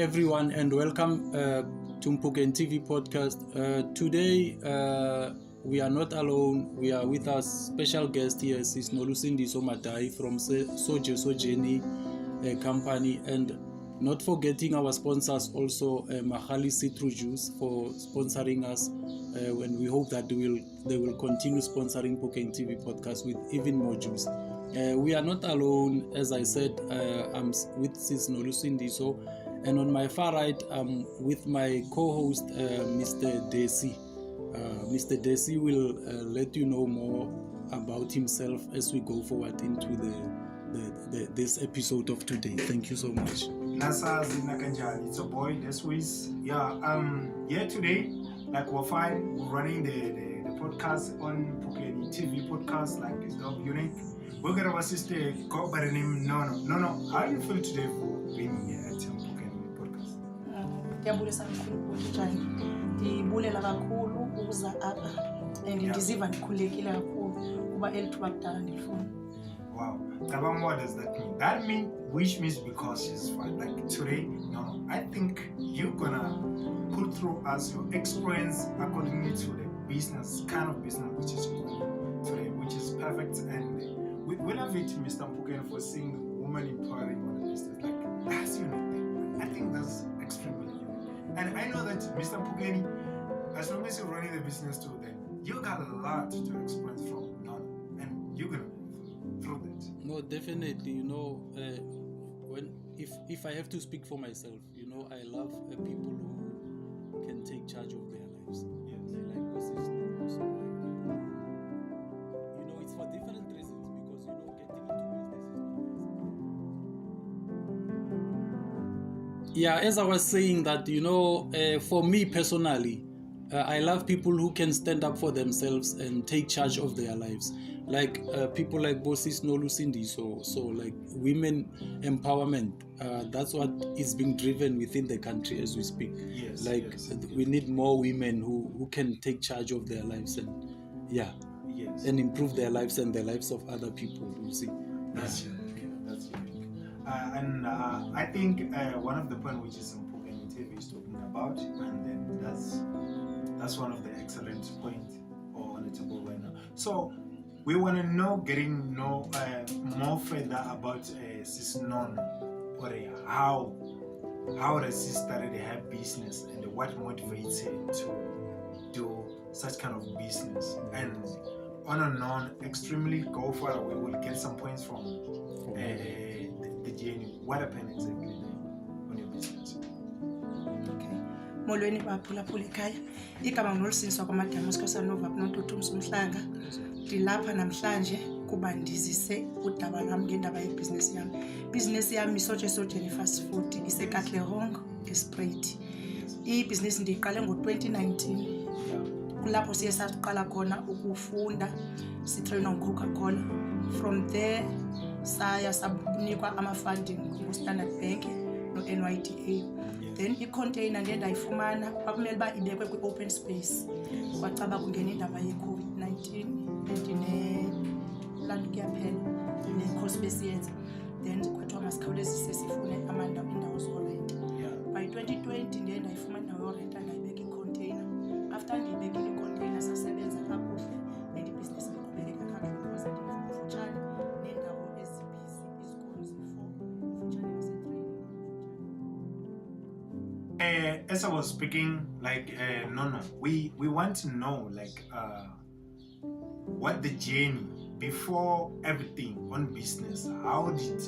everyone, and welcome to Mpuken TV podcast. Today we are not alone. We are with our special guest here, Sis Nolusindiso Madai from Soje Sojeni company, and not forgetting our sponsors also, Mahali Citru Juice, for sponsoring us. When we hope that they will continue sponsoring Mpuken TV podcast with even more juice. We are not alone. As I said, I'm with Sis Nolusindiso, and on my far right, I'm with my co-host, Mr. Desi. Mr. Desi will let you know more about himself as we go forward into this episode of today. Thank you so much. Nasazi Nakanjani, it's a boy, Deswiz. Here today, like we're fine, we're running the podcast on Mpuken TV podcast, like it's not unique. We're gonna assist the co by the name Nono. How do you feel today for being here at Mpuken podcast? Ngiyabulisa kakhulu njani. Ngibulela kakhulu ukuza apha and ngiziva ngikhulekile kakhulu kuba elithuba kudala ngilifuna. Wow. What does that mean? That which means because she's fine. Like today, no. I think you're gonna put through us your experience according to the business, kind of business which is going today, which is perfect. And we love it, Mr. Mpuken, for seeing women empowering on the business. Like that's unique. I think that's extremely unique. And I know that Mr. Mpuken, as long as you're running the business too, then you got a lot to experience from none, and you're gonna through that. No, definitely. If I have to speak for myself, I love people who can take charge of their lives. Yes. I like business. So it's for different reasons, because getting into business is. Yeah, as I was saying that, for me personally, I love people who can stand up for themselves and take charge of their lives. Like people like Sis Nolusindiso, so like women empowerment. That's what is being driven within the country as we speak. Yes. We need more women who can take charge of their lives and and improve their lives and the lives of other people. You see. That's unique. That's unique. And I think one of the points which is important TV is talking about, and then that's one of the excellent points on the table right now. So we want to know, more further about Sis Non, or how does she started her business and what motivates her to do such kind of business. And on and on, extremely go far away. We'll get some points from the journey. What happened exactly on your business? Okay. Molweni baphulaphula ekhaya. Igama nginolisindiswa kwamadama sikhosana Nova Nontuthu Mhlanga. Ndilapha namhlanje kuba ndizise udaba lwami ngendaba yebusiness yami. Business yami Soje Sojeni fast food iseKatlehong eSpruit. I-business ndiyiqale ngo-2019. Kulapho siye saqala khona ukufunda, sitrainwa nguCoca-Cola. From there saya sabunikwa ama-funding nguStandard Bank no-NYDA. Then i-container ndayifumana kwakumele uba ibekwe kwi-open space. Kwacaba kungena indaba ye-COVID-19 land kuyaphela ne-course besiyenza. Then kwathiwa masikhawulezise sifune indawo zorenta. By 2020 ndayifumana indawo yorenta ndayibeka i-container. After ndiyibekile i-container sasebenza kakuhle and ibhizinesi liqhubekeka kakuhle because ndikufutshane nendawo ezibhizi izikolo zifutshane nasetraining. As I was speaking, Nono, we want to know what the journey before everything on business. How did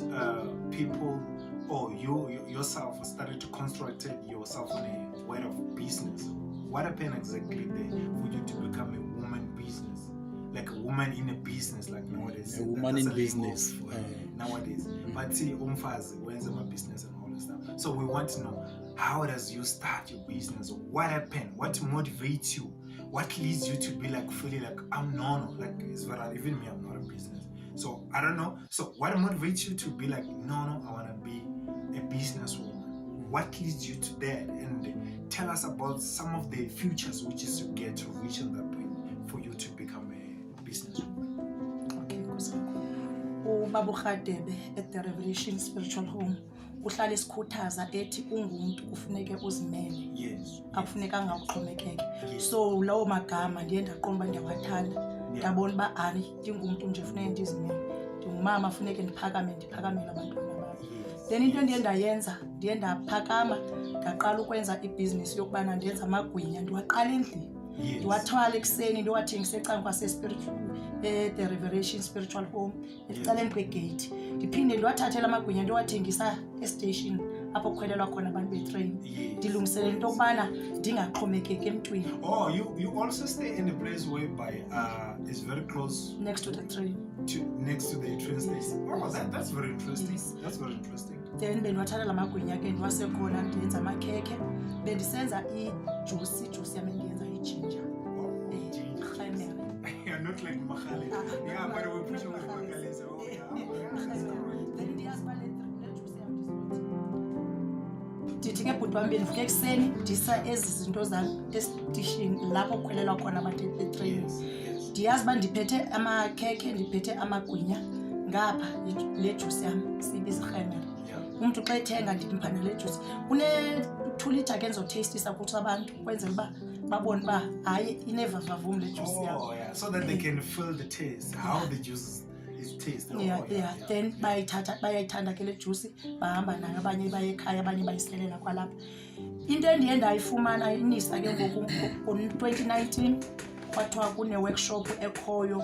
people or you yourself started to construct yourself on a way of business? What happened exactly there for you to become a woman business, like a woman in a business, like nowadays? A woman in business nowadays. But see, umfazi when's my business and all this stuff. So we want to know, how does you start your business? What happened? What motivates you? What leads you to be feeling like I'm Nono? Like it's very even me, I'm not a business. So I don't know. So what motivates you to be like Nono? I want to be a businesswoman. What leads you to that? And tell us about some of the futures which is to get to reach on that point for you to become a businesswoman. Okay, Babu Khadebe at the Revelation Spiritual Home. uhlala isikhuthaza ethi ungumuntu kufuneke uzimele, Yes. akufunekanga uxhomekeke. Yes. So lawo magama ndiye ndaqomba ndiyawathanda, ndabona uba hayi ndingumuntu nje funeke ndizimele, ndingumama funeke ndiphakamele abantwana bam. Then into endiye ndayenza, ndiye ndaphakama ndaqala ukwenza ibhizinesi yokubana ndenza amagwinya, ndiwaqala endlini, Yes. ndiwathwala ekuseni ndiwathengise ecangwa the Revelation Spiritual Home ecaleni kwegate, ndiphinde ndiwathathela amagwinya ndiwathengisa estation apho kukhwelelwa khona abantu betrain, Yes. ndilungiselela into yokubana ndingaxhomekeki emntwini. Oh, you also stay in a place whereby is very close Next to the train. next to the train station. Oh, that's very interesting. Yes. That's very interesting. Then bendiwathathela amagwinya ke ndiwasekhona ndenza amakhekhe, bendisenza ijuice yami ndiyenza ijinja. Oh, ginger. Khayimere. You're not like Makhale. Yeah, but we're pushing with Makhale. So, oh, yeah. That's correct. Then ndiyazi uba le juice yam ndithi ke bhuti wam bendivuka ekuseni ndisa ezi zinto zam esitishini lapho kukhwelelwa khona abantu betrain. Yes, yes. Ndiyazi uba ndiphethe amakhekhe, ndiphethe amagwinya, ngapha le juice yam siyibiza ikhayimere. Yeah. Umuntu xa ethenga ndimpha nale juice une-2 litre ke ndizotastisa kuthi abantu kwenzela uba babone uba hayi inevavavum le juice yam. Oh, yeah. So that they can feel the taste, how the juice is tasted. Yeah. Then bayayithanda ke le juice, bahamba nayo, abanye baye ekhaya, abanye bayiselela kwalapha. Into endiye ndayifumana inisa ke ngoku ngo-2019 kwathiwa kune-workshop ekhoyo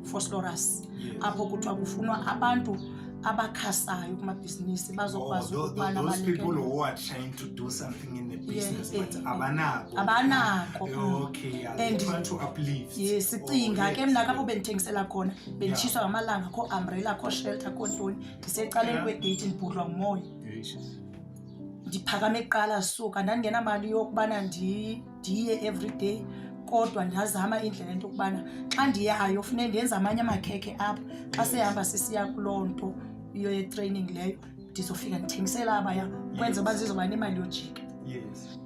Phosphorus, apho kuthiwa kufunwa abantu abakhasayo kumabhizinisi bazokwazi ukubana those people balekele. who are trying to do something in the business, Yeah, but yeah. abanako. Abanako. Okay, yeah. And- They're trying to uplift. Yes, sicinga ke yes. mna kapho bendithengisela khona benditshiswa ngamalanga, kho umbrella, kho shelter, kho ntoni, ndisecaleni Yeah. kwegate ndibhudlwa ngumoya. Yes. Ndiphakame kuqala suka, ndandingenamali yokubana ndiye everyday, kodwa ndazama indlela into yokubana xa ndiyayo funeke ndenza amanye amakhekhe apho, xa sehamba sisiya kuloo nto ye-training leyo ndizofika ndithengisela abaya kwenza uba zizoba nemali yojika. Yes.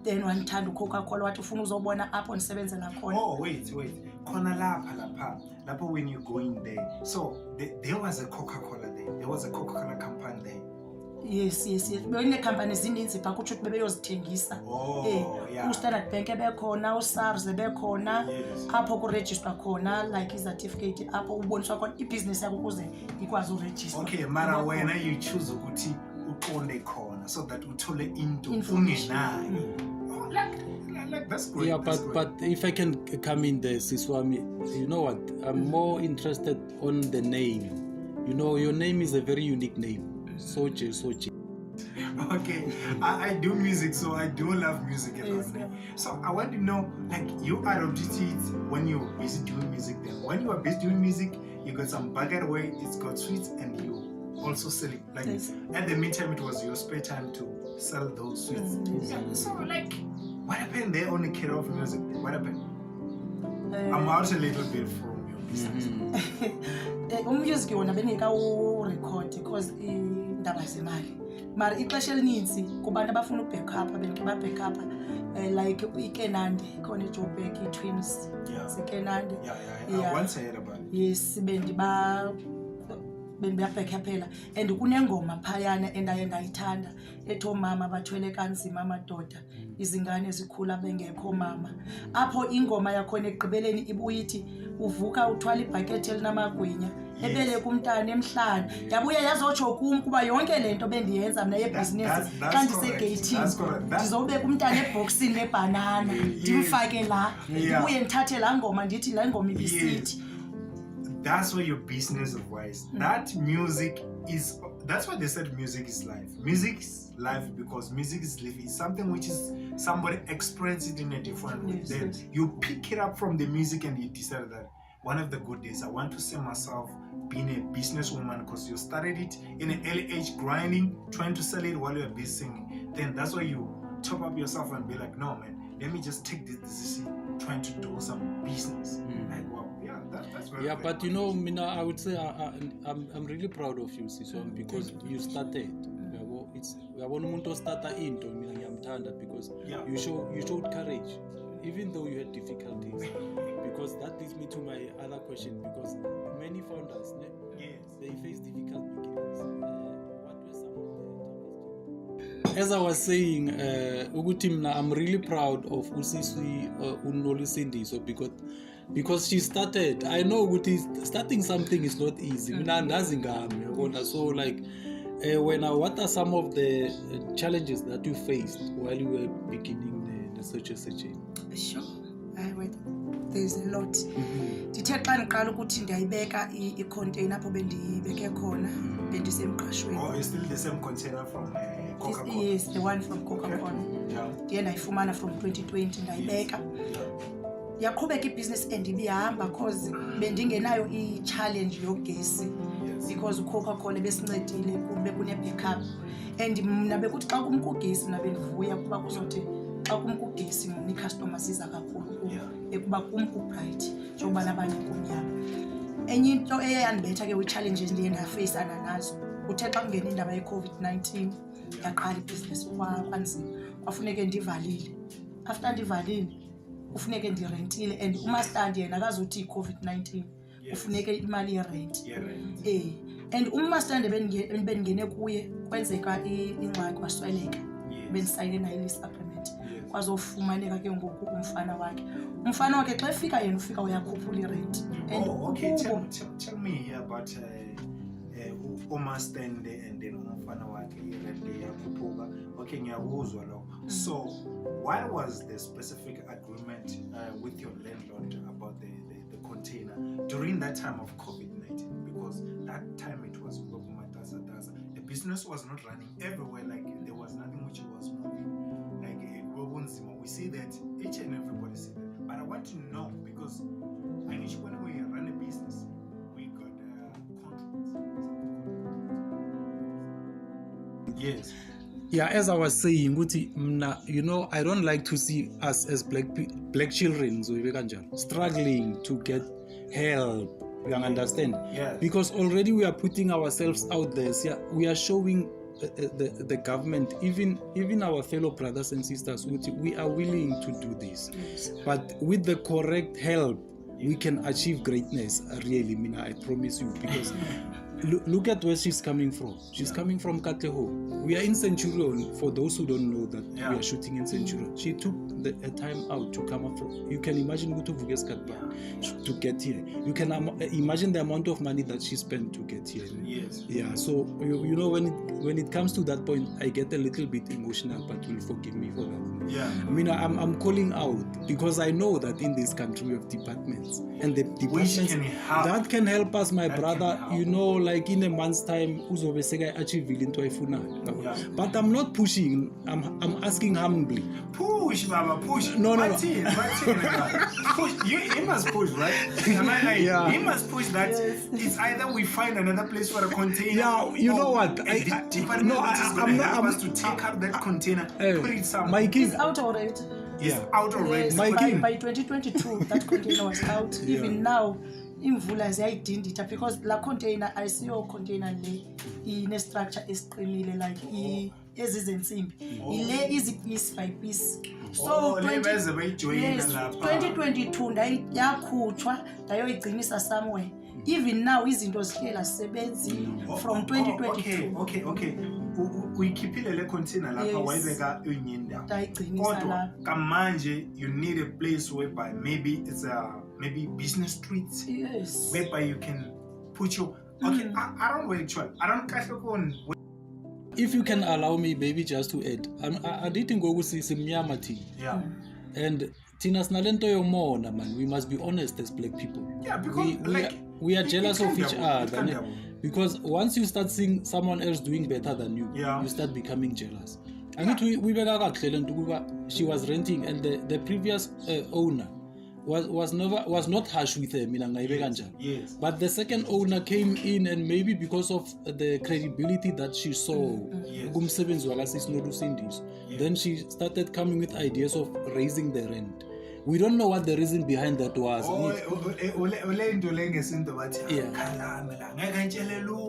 Then wandithanda uCoca-Cola, wathi ufuna uzobona apho ndisebenzela khona. Oh, wait. Khona lapha when you go in there. So there was a Coca-Cola there. There was a Coca-Cola company there. Yes. Bekunekhampani ezininzi phaa, kutsho ukuthi bebeyozithengisa. Oh, yeah. uStandard Bank bekhona, uSARS bekhona, Yes. apho kurejistwa khona like i-certificate, apho uboniswa khona ibhizinesi yakho ukuze ikwazi urejistwa. Okay, mara wena you choose ukuthi uqonde khona so that uthole into Information. ungenayo. Oh, like that's great. Yeah, that's but if I can come in there, Siswami, you know what? I'm more interested on the name. You know, your name is a very unique name. Soje. Okay, I do music, so I do love music a lot. Yes, yeah. So I want to know, like, you adopted it when you were busy doing music. Then, when you were busy doing music, you got some bag away. It's got sweets, and you also sell it. Like, Yes. at the meantime, it was your spare time to sell those sweets. Yes. Yeah. So, like, what happened there on the career of music? What happened? Eh, I'm out a little bit from your business. umusic wona bengekawurekhodi because indaba zemali, mara ixesha elininzi kubantu abafuna ubackupa benike babackupa, like iKenande khona eJoburg, i-Twins Yeah. seKenande. Yeah. Yeah. Once I heard about it. Yes, bendibabhekhaphela, and kunengoma phayana endaye ndayithanda ethi oomama bathwele kanzima amadoda, izingane zikhula bengekho mama, apho ingoma yakhona ekugqibeleni ibuyithi uvuka uthwala ibhakethi elinamagwinya ebeleka umntana emhlanje, yabuya yazotsho kum kuba yonke le nto bendiyenza mna yebhizinesi That's xa correct. ndisegeyithini That's correct. ndizobeka umntana ebhokisini lebhanana ndimfake la, Yeah. ndibuye ndithathe laa ngoma ndithi laa ngoma ibisithi. That's where your business is wise. That music is, that's why they said music is life. Music is life because music is living. It's something which is somebody experience it in a different way. Yes, Then yes. you pick it up from the music and you decide that one of the good days I want to see myself being a businesswoman because you started it in an early age, grinding, trying to sell it while you're busy singing. Then that's why you top up yourself and be like, no man, let me just take this decision, trying to do some business. Like, wow, yeah, that's very Yeah, great. but you know, Mina, I would say I'm really proud of you, Siswami, because you started. It's uyabona umuntu ostarta into mina ngiyamthanda because Yeah. you showed courage even though you had difficulties, because that leads me to my other question, because many founders Yes. they face difficult beginnings. What were some as I was saying, ukuthi mina, I'm really proud of Usiswi Nolusindiso because she started. I know ukuthi starting something is not easy. Mina andazi ngami, yabona. So like, what are some of the challenges that you faced while you were beginning the Search SHA? Sure. There's a lot. Ndithe xa ndiqala ukuthi ndiyayibeka i-container apho bendiyibeke khona bendisemqashweni. Oh, it's still the same container from Coca-Cola? Yes, the one from Coca-Cola. Yeah. Ndiye ndayifumana from 2020 ndayibeka. Yaqhubeka ibhizinesi endibihamba because bendingenayo i-challenge yogesi because uCoca-Cola besincedile kube kune-backup. And mna bekuthi xa kumka ugesi mna bendivuya kuba kuzothi xa kumka ugesi mna i-customer siza kakhulu ekuba kumka ubright njengoba nabanye kumnyama. Enye into eyandibetha ke wi-challenges ndiye ndafeyisana nazo uthe xa kungena indaba ye-COVID-19 yaqala ibhizinesi kwanzima kwafuneke ndivalile. After ndivalile kufuneke ndirentile and umaster yena akazuthi i-COVID-19 kufuneke imali yerent. And umaster bendingene kuye kwenzeka ingxaki wasweleka bendisayine naye le-supplement kwazofumaneka ke ngoku umfana wakhe xa efika yena ufika uyakhuphula irent. Okay, tell me here about umaster and then umfana wakhe irent yakhuphuka. Okay, ngiyakuzwa lo. So what was the specific agreement with your landlord about the container during that time of COVID-19? Because that time it was the business was not running everywhere, like there was nothing which was moving. Like we see that each and everybody see that. But I want to know because I know when we run a business, we got contracts. Yes. Yeah, as I was saying, you know, I don't like to see us as black children struggling to get help. You can understand? Yes. Because already we are putting ourselves out there. So we are showing the government, even our fellow brothers and sisters, we are willing to do this. Yes. But with the correct help, we can achieve greatness. Really, Mina, I promise you. Because look at where she's coming from. She's coming from Katlehong. We are in Centurion. For those who don't know that we are shooting in Centurion, she took a time out to come up from. You can imagine to get here. You can imagine the amount of money that she spent to get here. Yes. Yeah. So you know when it comes to that point, I get a little bit emotional, but you'll forgive me for that. Yeah. I mean, I'm calling out because I know that in this country we have departments, and the departments that can help us, my brother. You know, like in a month's time, achieve into a but I'm not pushing. I'm asking humbly. Push, Baba, push. No. Push. He must push, right? Am I right? Yeah. He must push that. It's either we find another place for a container. Yeah, you know what? I'm not to take out that container, put it somewhere. My king. It's out already. It's out already. Yes, by 2022 that container was out. Even now imvula ziyayidindita because la container ayisiyo container le ine structure esiqinile like ezizensimbi ile easy piece by piece. So 2022 ndayakhutshwa ndayoyigcinisa somewhere. Even now izinto zihlela sebenzi from 2022. Okay. Uyikhiphile le container lapha wayibeka unyinda. Kodwa kamanje you need a place whereby maybe it's maybe business streets. Yes. Whereby you can put your I don't wait. I don't catch on. If you can allow me, baby, just to add, I didn't go with simnyama thing. Yeah. And Tina Snalento Yomona, man, we must be honest as black people. Yeah, because we are jealous of each other. Because once you start seeing someone else doing better than you, you start becoming jealous. And we she was renting, and the previous owner was not harsh with her. Yes. But the second owner came in, and maybe because of the credibility that she saw, then she started coming with ideas of raising the rent. We don't know what the reason behind that was.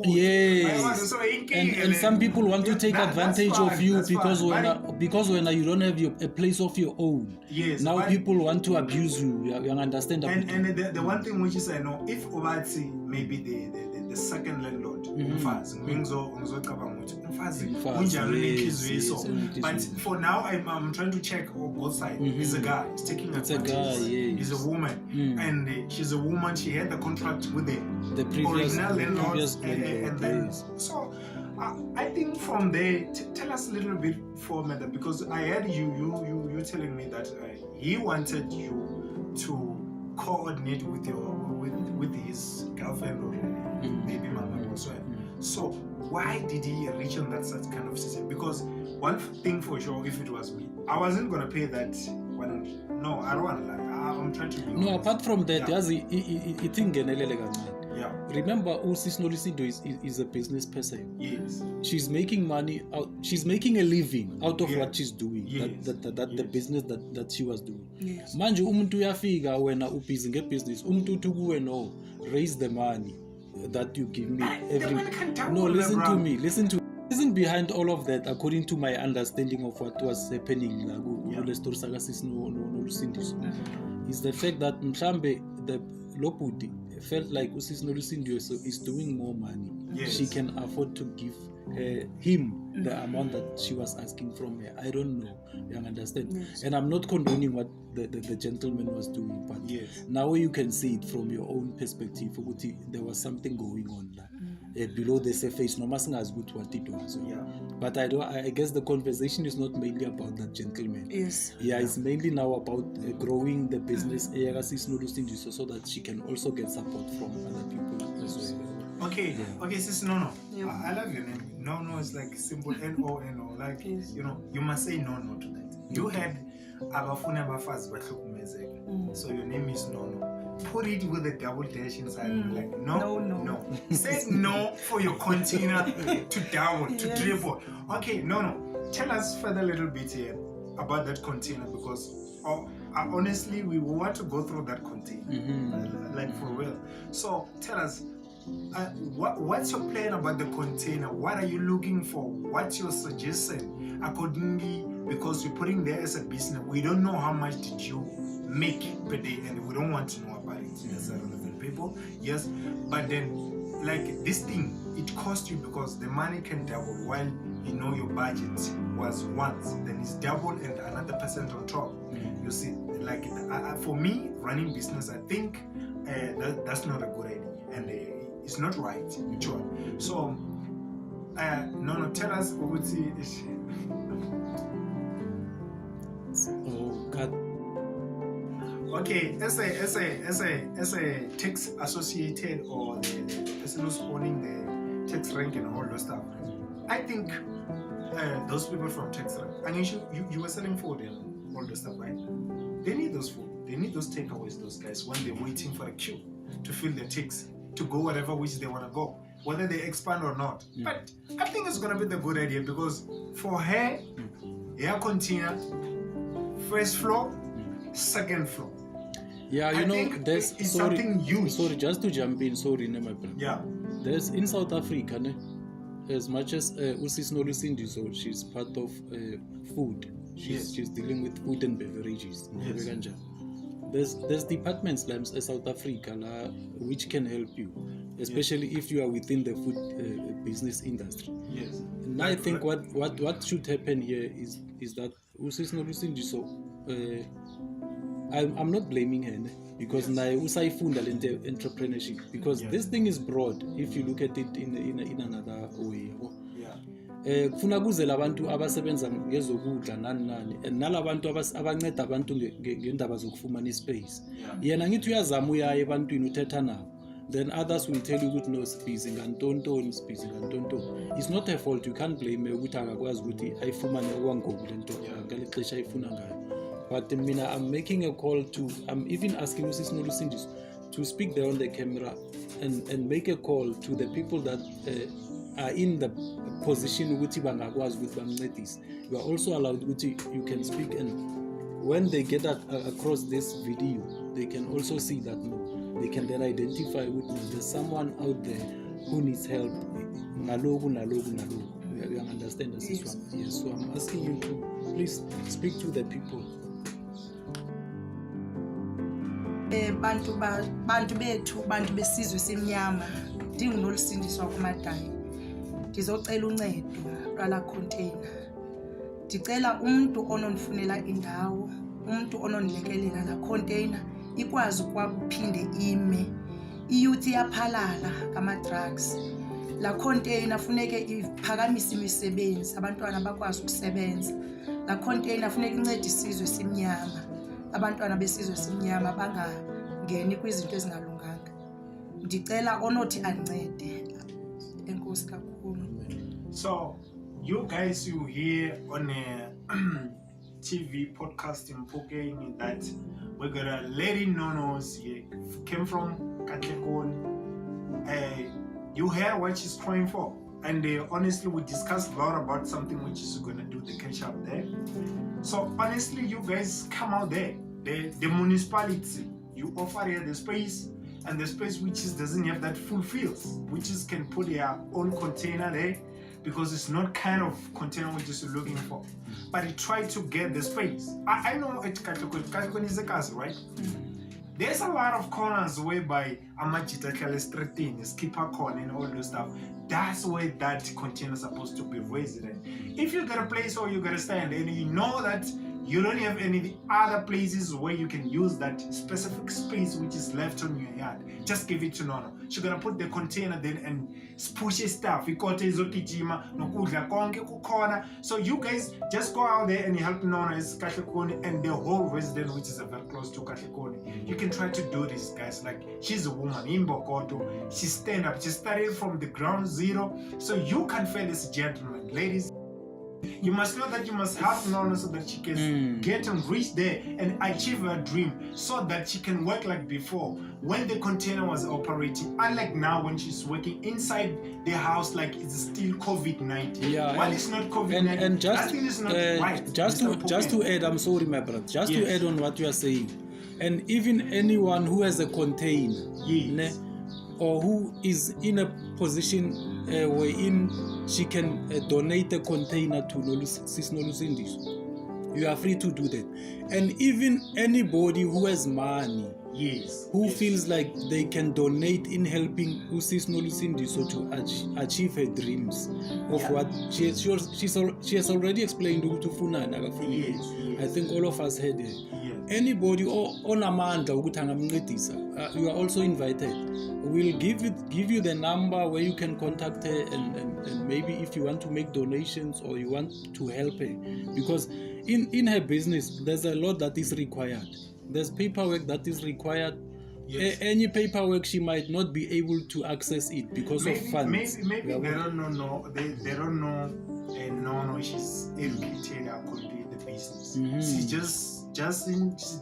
Yes. And some people want to take advantage of you because when you don't have a place of your own. Yes. Now people want to abuse you. You understand? And the one thing which is I know, if Obatsi maybe the a second landlord. Mhm. Umfazi. Ngizocabanga ukuthi umfazi Umfazi, unjani yes, unenhliziyo yes, so. unenhliziyo. But for now, I'm trying to check on both sides. Mhm. He's a guy. He's taking It's a advantage. guy, yes. He's a woman. And she's a woman. She had the contract with The previous original landlord. landlord, And then, yes. so I think from there, tell us a little bit further, because I heard you telling me that he wanted you to coordinate with with his girlfriend or maybe mama or so. So why did he reach on that such kind of system? Because one thing for sure, if it was me, I wasn't gonna pay that 100. No, I don't wanna lie. I'm trying to be No, honest. apart from that, Yeah. yazi itingenelele kancane. Yeah. Remember, Sis Nolisindo is a business person. Yes. She's making money out. She's making a living out of Yeah. what she's doing. Yes. That the Yes. business that she was doing. Yes. Manje umuntu uyafika wena ubhizi ngebusiness. Umuntu uthi kuwe no, raise the money that you give me every. The money can double, No, listen bro. to me. Listen behind all of that, according to my understanding of what was happening la kule story saka Sis Nolusindiso, is the fact that mhlambe the Lobudi felt like Sis Nolusindiso is doing more money. Yes. She can afford to give him the amount that she was asking from her. I don't know. You understand? Yes. And I'm not condoning what the gentleman was doing, but Yes. now you can see it from your own perspective. Ukuthi there was something going on below the surface. No matter what it was. Yeah. But I guess the conversation is not mainly about that gentleman. Yes. Yeah, it's mainly now about growing the business so that she can also get support from other people as well. Okay, Yeah. okay, sis, no. Yeah. I love your name. No is like simple N-O-N-O. Like, Yes. you must say no to that. You had abafuna abafazi bahlukumezeka. So your name is No. Put it with a double dash inside. Like, no. Say no for your container to double, to Yes. triple. Okay, no. Tell us further a little bit here about that container, because honestly, we want to go through that container. Like for real. So tell us, what's your plan about the container? What are you looking for? What's your suggestion accordingly? Because you're putting there as a business, we don't know how much did you make per day, and we don't want to know about it as relevant people. Yes, but then like this thing, it costs you because the money can double while your budget was once, then it's double and another percent on top. You see, like for me, running business, I think that's not a good idea, and it's not right. Sure. So, no, tell us what Oh God. Okay, as a tax associated or the person who's owning the tax rank and all those stuff, I think those people from tax rank, and you were selling food and all those stuff, right? They need those food. They need those takeaways, those guys, when they're waiting for a queue to fill their ticks, to go whatever which they want to go, whether they expand or not. But I think it's going to be the good idea, because for her, air container, first floor, second floor. Yeah, I think there's it's something huge. Sorry, just to jump in. Sorry, my brother. Yeah. There's in South Africa, as much as Sis Nolusindiso, she's part of food. She's dealing with food and beverages. Yes. There's departments like South Africa which can help you, especially if you are within the food business industry. Yes. And I think what should happen here is that Sis Nolusindiso, I'm not blaming her because naye usayifunda lento entrepreneurship, because this thing is broad if you look at it in another way. Yeah. Kufuna kuze labantu abasebenza ngezokudla nani and nalabantu abanceda abantu ngendaba zokufumana ispace. Yena ngithi uyazama uyaye ebantwini uthetha nabo, then others will tell you ukuthi no, sibhizi ngantontoni. It's not her fault. You can't blame her ukuthi akakwazi ukuthi ayifumane okwangoku lento ngale xesha ayifuna ngayo. But I'm making a call I'm even asking Sis Nolusindiso to speak there on the camera and make a call to the people that are in the position ukuthi bangakwazi ukuthi bamncedise. You are also allowed ukuthi you can speak, and when they get across this video, they can also see that they can then identify with there's someone out there who needs help. Nalogu. You understand this one? Yes. So I'm asking you to please speak to the people. Bantu bethu, bantu besizwe semnyama, ndingunolusindiswa kumadayi ndizocela uncedo lwala container. Ndicela umuntu onondifunela indawo, umuntu onondilekelela la container ikwazi ukwakuphinde ime. Iyouth iyaphalala ngama-drugs. La container funeke iphakamise imisebenzi, abantwana bakwazi ukusebenza. La container funeka incede isizwe simnyama, abantwana besizwe simnyama bangangeni kwizinto ezingalunganga. Ndicela onothi ancede. Enkosi kakhulu. So, you guys, you hear on a TV podcast in Mpokeng that we're gonna Lady Nonos came from Katlehong. You hear what she's crying for, and honestly, we discussed a lot about something which is gonna do the catch up there. So honestly, you guys come out there, the municipality, you offer here the space. And the space which is doesn't have that full fields, which is can put their own container there, because it's not kind of container which is looking for. But he tried to get the space. I know at Katlehong is a castle, right? There's a lot of corners whereby Amajita Kalestretin, Skipper Corner and all those stuff. That's where that container is supposed to be resident. If you got a place where you gotta stand and you know that you don't have any other places where you can use that specific space which is left on your yard, just give it to Nono. She's gonna put the container then and push stuff. So you guys just go out there and help Nono as Katlehong and the whole resident which is very close to Katlehong. You can try to do this, guys. Like, she's a woman in Bokoto. She stand up. She started from the ground zero. So you can feel this, gentlemen, ladies. You must know that you must help Nono so that she can get and reach there and achieve her dream, so that she can work like before when the container was operating. Unlike now when she's working inside the house, like it's still COVID-19. Yeah, well, it's not COVID-19. And just, nothing is not right. just to add, I'm sorry, my brother. Just to add on what you are saying, and even anyone who has a container, or who is in a position wherein she can donate a container to Sis Nolusindiswa, you are free to do that. And even anybody who has money, who feels like they can donate in helping Sis Nolusindiswa to achieve her dreams of what she has already explained to Funana. I think all of us heard it. Anybody on Amanda, you are also invited. We'll give you the number where you can contact her, and maybe if you want to make donations or you want to help her, because in her business there's a lot that is required. There's paperwork that is required. Any paperwork she might not be able to access it because of funds. Maybe they don't know. They don't know. No, she's educated according to the business. She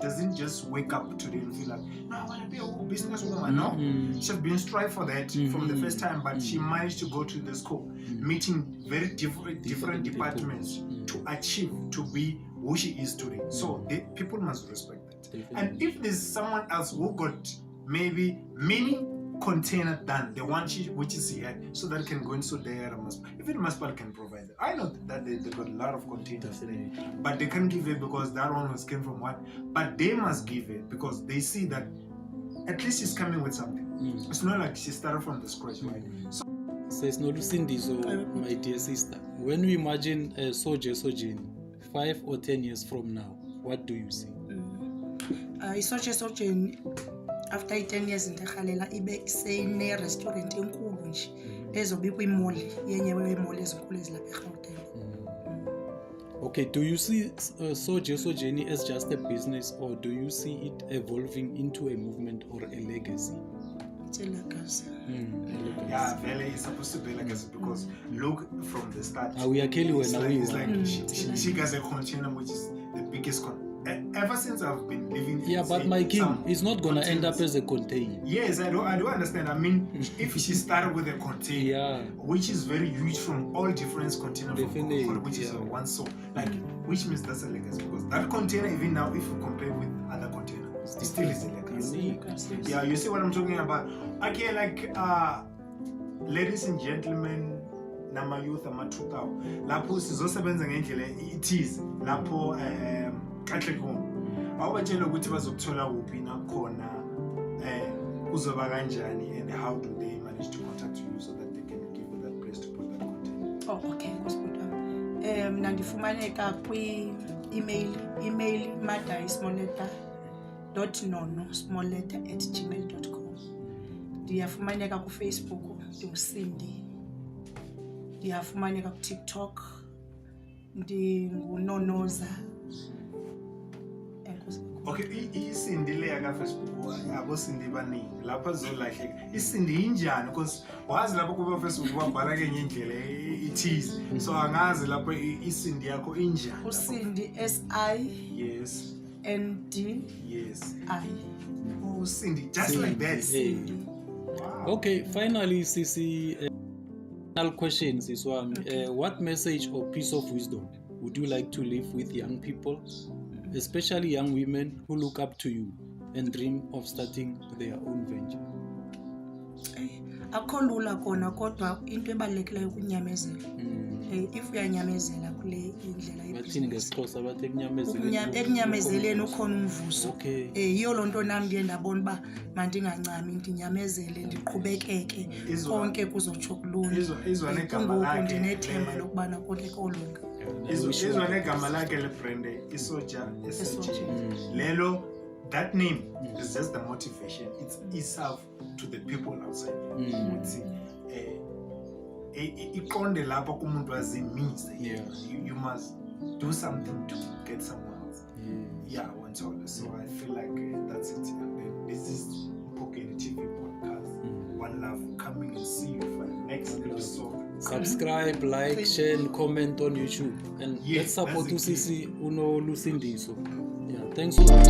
doesn't just wake up today and feel like, no, I want to be a businesswoman. No, she's been striving for that from the first time, but she managed to go to the school, meeting very different departments to achieve to be who she is today. So people must respect that. And if there's someone else who got maybe many container than the one which is here, so that it can go into there. Even Maspal can provide it. I know that they got a lot of containers there, but they can't give it because that one was came from what. But they must give it because they see that at least she's coming with something. It's not like she started from the scratch, right? So says Nolusindiswa, my dear sister, when we imagine Sojeni 5 or 10 years from now, what do you see? Sojeni after 10 years in Tekhalela ibe isene restaurant enkulu nje ezobikwa imall yenye wemall ezinkulu ezilapha eGauteng. Okay, do you see Sojeni as just a business, or do you see it evolving into a movement or a legacy? It's a legacy. Yeah, Vele is supposed to be a legacy because look from the start. We are killing it's like she has a container which is the biggest container. Ever since I've been living in but my king, it's not gonna end up as a container. Yes, I do understand. I mean, if she started with a container, which is very huge from all different containers, which is one so like, which means that's a legacy because that container, even now, if you compare with other containers, it still is a legacy. Yeah, you see what I'm talking about? Okay, like ladies and gentlemen, nama youth amathuka lapho sizosebenza ngendlela ithize lapho Katlehong awubatshela ukuthi bazokuthola kuphi nakhona uzoba kanjani and how do they manage to contact you so that they can give you that place to put that content? Oh, okay, ngosibhuti wami. Mina ndifumaneka kwi-email madayismoleta.nono@gmail.com. Ndiyafumaneka kuFacebook ndinguSindi. Ndiyafumaneka kuTikTok ndinguNonoza. Okay, iSindi le yaka Facebook yabo Sindi baningi lapha zolahleka. iSindi injani because wazi lapho kuba Facebook babhala ke ngendlela ithize. So angazi lapho iSindi yakho injani. uSindi Yes. SIND Yes. I. Oh, Sindi, just like that. Sindi. Wow. Okay, finally, Sisi, final question, Siswami. Okay. What message or piece of wisdom would you like to leave with young people, especially young women who look up to you and dream of starting their own venture? Akho lula kona kodwa into ebalulekileyo ukunyamezela. If uyanyamezela kule indlela Bathini ngeSixhosa bathi ekunyamezeleni ukhona umvuzo. Okay. Yiyo lonto nami ndiye ndabona uba mandingancami ndinyamezele ndiqhubekeke konke kuzotsho kulula. Izwa negama Kungoku lakhe. ndinethemba lokubana konke kolunga. Izwa negama lakhe le brand iSoja SLG. Lelo, that name is just the motivation. It's serve to the people outside. Iqonde lapha kumuntu azimise. You must do something to get somewhere else. Yeah, once all. So I feel like that's it. And then this is Mpokeni TV podcast. One love. Coming and see you for the next episode. Subscribe, like, share, and comment on YouTube. And Yeah, let's support that's the key. Sisi Uno Lusindiso. Yeah, thanks so much.